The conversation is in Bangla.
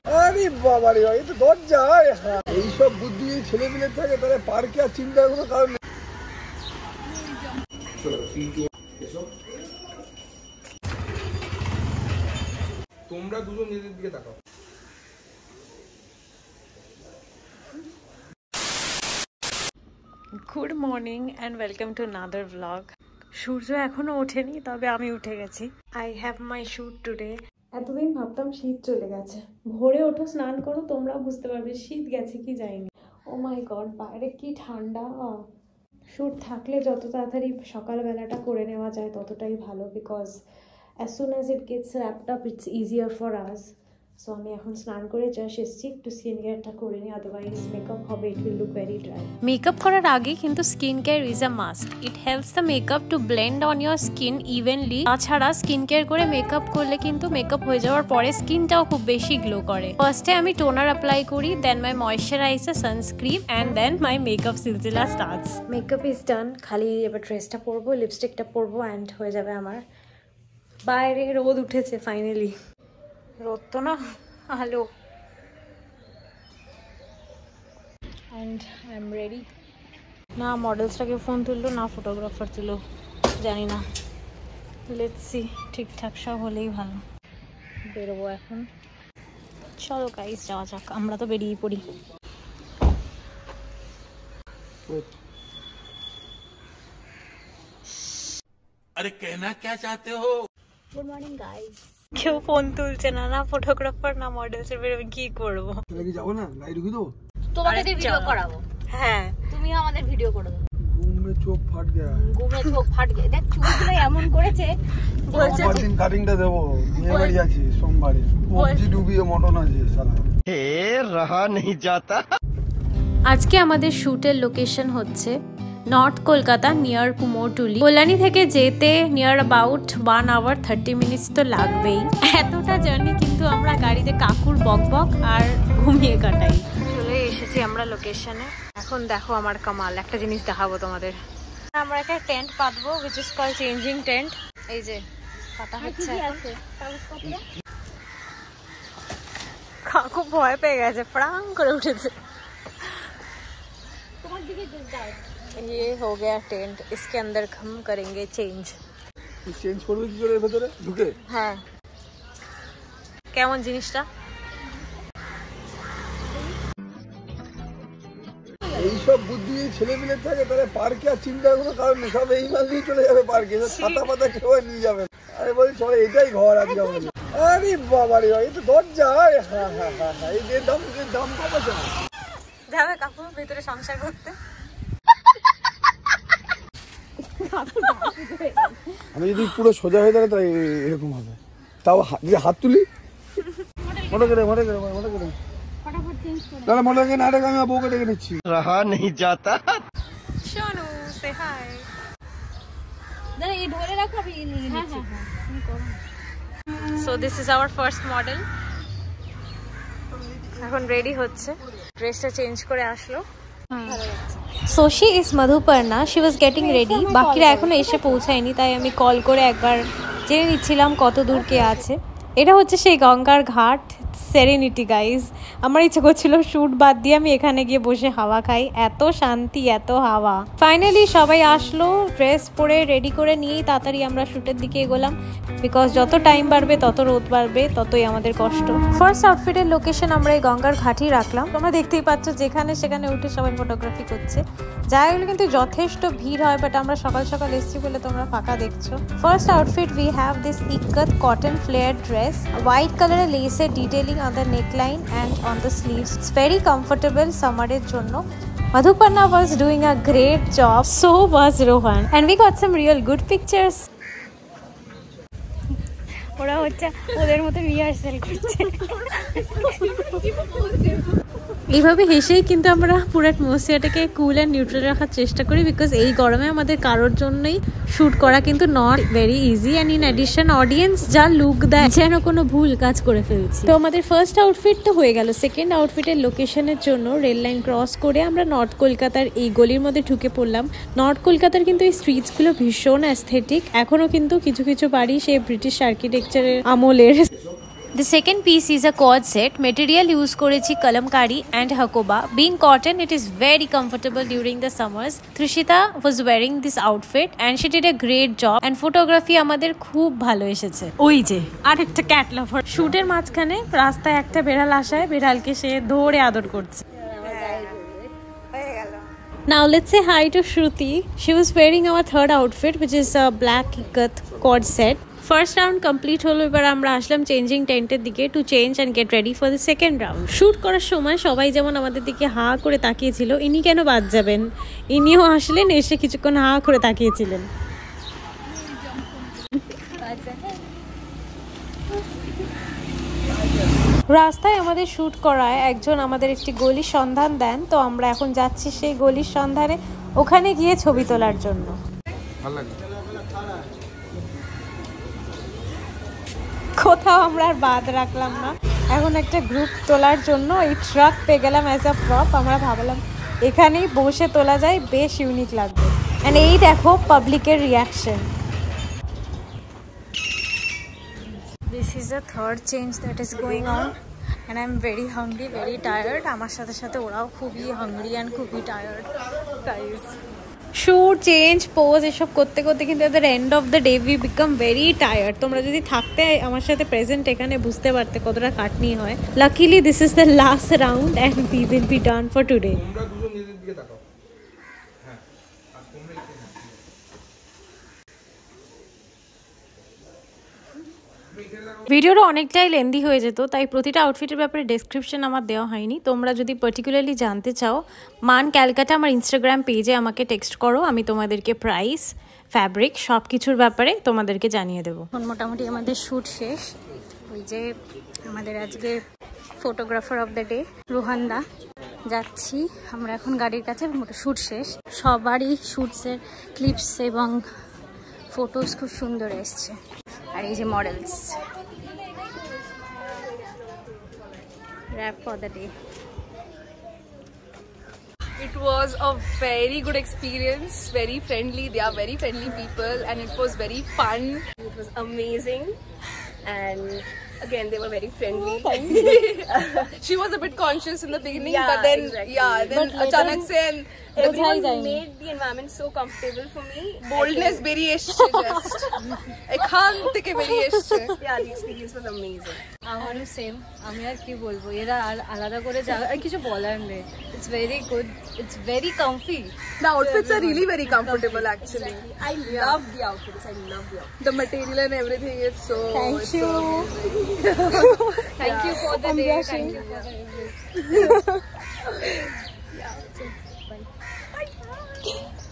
আরে বাবা রে, এই তো দরজা। এইসব বুদ্ধি ছেলে মিলে থাকে, তাহলে পার্কে আর চিন্তার কোনো কারণ নেই। তোমরা দুজন নিজের দিকে তাকাও। Good morning and welcome to another blog. সূর্য এখনো ওঠেনি, তবে আমি উঠে গেছি। I have my shoot today. এতদিন ভাবতাম শীত চলে গেছে, ভোরে ওঠো স্নান করো, তোমরাও বুঝতে পারবে শীত গেছে কি যায়নি। ও মাই গড, বাইরে কি ঠান্ডা। শ্যুট থাকলে যত তাড়াতাড়ি সকালবেলাটা করে নেওয়া যায় ততটাই ভালো, because as soon as it gets wrapped up it's easier for us. So আমি এখন স্নান করে জাস্ট এসেছি, একটু স্কিন কেয়ারটা করে নিই, আদারওয়াইজ মেকআপ হবে, it will look very dry. Makeup করার আগে কিন্তু skin care is a must. It helps the makeup to blend on your skin evenly. তাছাড়া স্কিন কেয়ার করে মেকআপ করলে কিন্তু মেকআপ হয়ে যাওয়ার পরে স্কিনটাও খুব বেশি গ্লো করে। ফার্স্টে আমি টোনার অ্যাপ্লাই করি, then my moisturiser, sunscreen and then my makeup সিলসিলা স্টার্টস। মেকআপ ইজ ডান, খালি এবার ড্রেসটা পরবো, লিপস্টিকটা পরবো অ্যান্ড হয়ে যাবে আমার। বাইরে রোদ উঠেছে ফাইনালি, রোদ তো না আলো। And I am ready. না মডেলসটাকে ফোন তুললো, না ফটোগ্রাফার তুলো, জানি না। লেটস সি, ঠিকঠাক সব হলেই ভালো। বেরোবো এখন, চলো গাইস যাওয়া যাক, আমরা তো বেরিয়ে পড়ি। अरे कहना क्या चाहते हो? Good morning guys. কেউ ফোন তুলছে না, না ফটোগ্রাফার না মডেলস, বেরোবে কি করবো? যাবো না, গাড়ি ঢুকি দেবো, তোমাকে ভিডিও করাবো। হ্যাঁ তুমিও আমাদের ভিডিও করে দেবো। ঘুমে চোখ ফাট গেয়া, ঘুমে চোখ ফাট গেছে, দেখ চুলগুলো এমন করেছে। বলছে দিন কাটিংটা দেবো, বিয়ে বাড়ি আছে সোমবারে, সবজি ডুবিয়ে মটন আছে সালা। हे रहा नहीं जाता। আজকে আমাদের শুটের লোকেশন হচ্ছে নর্থ কলকাতা নিয়ার কুমোরটুলি। কল্যাণী থেকে যেতে নিয়ার অ্যাবাউট 1 hour 30 minutes তো লাগবেই। এতটা জার্নি কিন্তু আমরা গাড়িতে কাকুর বকবক আর ঘুমিয়ে কাটাই। চলে এসেছি আমরা লোকেশনে। এখন দেখো আমার কামাল, একটা জিনিস দেখাবো তোমাদের। আমরা একটা টেন্ট পাতবো, which is called changing tent. এই যে পাতা হচ্ছে এখন। কাকু ভয় পেয়ে গেছে, প্রাং করে উঠেছে। ये हो गया टेंट, इसके अंदर हम करेंगे चेंज। চেঞ্জ করবে কি করে ভেতরে ঢুকে? হ্যাঁ, কেমন জিনিসটা? এইসব বুদ্ধি ছেলে মিলে থাকে, তাহলে পার্কে আর চিন্তার কোনো কারণ নেই। সব এই মাল দিয়ে চলে যাবে পার্কে, ছাতা পাতা কেউ নিয়ে যাবে। আরে বলি চলে, এটাই ঘর আজকে আমাদের। আরে বাবা রে, এই তো দরজা। হ্যাঁ হ্যাঁ হ্যাঁ হ্যাঁ, এই দাম কম আছে। যাবে কাকু ভিতরে সংসার করতে। আমি যদি পুরো সোজা হয়ে থাকে তাই এরকম হবে। তাও যদি হাত তুলি মনে করে তাহলে মনে করে না রেখে আমি বউকে ডেকে নিচ্ছি। रहा नहीं जाता। শোনো, সে হাই। দাঁড়া, এই ধরে রাখো, আমি নিয়ে নিচ্ছি। So this is our first model. এখন রেডি হচ্ছে, ড্রেসটা চেঞ্জ করে আসলো। So she is Madhuparna, she was getting ready. বাকিরা এখনো এসে পৌঁছায়নি, তাই আমি কল করে একবার জেনে নিচ্ছিলাম কত দূর কে আছে। এটা হচ্ছে সেই গঙ্গার ঘাট, সেরেনিটি গাইজ। আমার ইচ্ছে করছিল শ্যুট বাদ দিয়ে আমি এখানে গিয়ে বসে হাওয়া খাই, এত শান্তি এত হাওয়া। ফাইনালি সবাই আসলো, ড্রেস পরে রেডি করে নিয়েই তাড়াতাড়ি আমরা শ্যুটের দিকে এগোলাম, বিকজ যত টাইম বাড়বে তত রোদ বাড়বে, ততই আমাদের কষ্ট। ফার্স্ট আউটফিটের লোকেশন আমরা এই গঙ্গার ঘাটই রাখলাম। তোমরা দেখতেই পাচ্ছ যেখানে সেখানে উঠে সবাই ফটোগ্রাফি করছে। জায়গাগুলো কিন্তু যথেষ্ট ভিড় হয়, বাট আমরা সকাল সকাল এসেছি বলে তোমরা ফাঁকা দেখছো। First outfit we have this ikat cotton flare dress, white কালারের লেসের detailing on the neckline and on the sleeves. It's very comfortable সামারের জন্য। Madhuparna was doing a great job, so was Rohan, and we got some real good pictures. ওরা হচ্ছে ওদের মতো রিহার্সাল করছে। এইভাবে হেসেই কিন্তু আমরা পুরো অ্যাটমসফিয়ারটাকে কুল অ্যান্ড নিউট্রাল রাখার চেষ্টা করি, বিকজ এই গরমে আমাদের কারোর জন্যই শ্যুট করা কিন্তু not very easy. And in addition audience যা লুক দেয় যেন কোনো ভুল কাজ করে ফেলছি। তো আমাদের ফার্স্ট আউটফিট তো হয়ে গেল। সেকেন্ড আউটফিটের লোকেশনের জন্য রেল লাইন ক্রস করে আমরা নর্থ কলকাতার এই গলির মধ্যে ঢুকে পড়লাম। নর্থ কলকাতার কিন্তু এই স্ট্রিটসগুলো ভীষণ অ্যাস্থেটিক, এখনও কিন্তু কিছু কিছু বাড়ি সেই ব্রিটিশ আর্কিটেকচারের আমলের। The second piece is a cord set. Material use করেছি kalamkari and hakoba. Being cotton, it is very comfortable during the summers. Trishita was wearing this outfit and she did a great job. And photography আমাদের খুব ভালো এসেছে। ওই যে আরেকটা ক্যাট লাভার। শুটের মাঝখানে রাস্তায় একটা বেড়াল আসায় বেড়ালকে সে ধরে আদর করছে। Now let's say hi to Shruti. She was wearing our third outfit, which is a black ikat cord set. First round complete হলো, এবার আমরা আসলাম চেঞ্জিং টেন্টের দিকে to change and get ready for the second round. Shoot করার সময় সবাই যেমন আমাদের দিকে হা করে তাকিয়েছিল, ইনি কেন বাদ যাবেন? ইনিও আসলেন, এসে কিছুক্ষণ হা করে তাকিয়েছিলেন। রাস্তায় আমাদের শ্যুট করায় একজন আমাদের একটি গলির সন্ধান দেন, তো আমরা এখন যাচ্ছি সেই গলির সন্ধানে, ওখানে গিয়ে ছবি তোলার জন্য। কোথাও আমরা আর বাদ রাখলাম না, এখন একটা গ্রুপ তোলার জন্য এই ট্রাক পেয়ে গেলাম অ্যাজ আ প্রপ। আমরা ভাবলাম এখানেই বসে তোলা যায়, বেশ ইউনিক লাগবে। অ্যান্ড এই দেখো পাবলিকের reaction. This is the third change that is going on and I'm very hungry, very tired. আমার সাথে সাথে ওরাও খুবই হাংরি and খুবই tired guys. Shoot change pose এসব করতে করতে কিন্তু at the end of the day we become very tired. তোমরা যদি থাকতে আমার সাথে প্রেজেন্ট এখানে বুঝতে পারতে কতটা খাটনি হয়। Luckily this is the last round and we will be done for today. ভিডিওটা অনেকটাই লেন্দি হয়ে যেত, তাই প্রতিটা আউটফিটের ব্যাপারে ডেসক্রিপশন আমার দেওয়া হয়নি। তোমরা যদি পার্টিকুলারলি জানতে চাও, মান ক্যালকাটা আমার ইনস্টাগ্রাম পেজে আমাকে টেক্সট করো, আমি তোমাদেরকে প্রাইস, ফ্যাব্রিক সব কিছুর ব্যাপারে তোমাদেরকে জানিয়ে দেবো। এখন মোটামুটি আমাদের শ্যুট শেষ। ওই যে আমাদের আজকে ফটোগ্রাফার অফ দ্য ডে রোহানদা, যাচ্ছি আমরা এখন গাড়ির কাছে। শ্যুট শেষ, সবারই শ্যুটসের ক্লিপস এবং ফটোস খুব সুন্দর এসছে। আর এই যে models, wrap for the day. It was a very good experience, very friendly. They are very friendly people and it was very fun. It was amazing and again they were very friendly. She was a bit conscious in the beginning, but then then achanak se and everyone made the environment so comfortable for me. Boldness very esche just ekhan theke very esche. Yeah, the experience was amazing. আমারও সেম, আমি আর কি বলবো, এরা আলাদা করে আর কিছু বলার নেই। It's very good, it's very comfy. The outfits are really very comfortable actually. I love the outfits, I love the outfits. The material and everything is so Thank you. Thank you for the day, thank you for the day. Bye.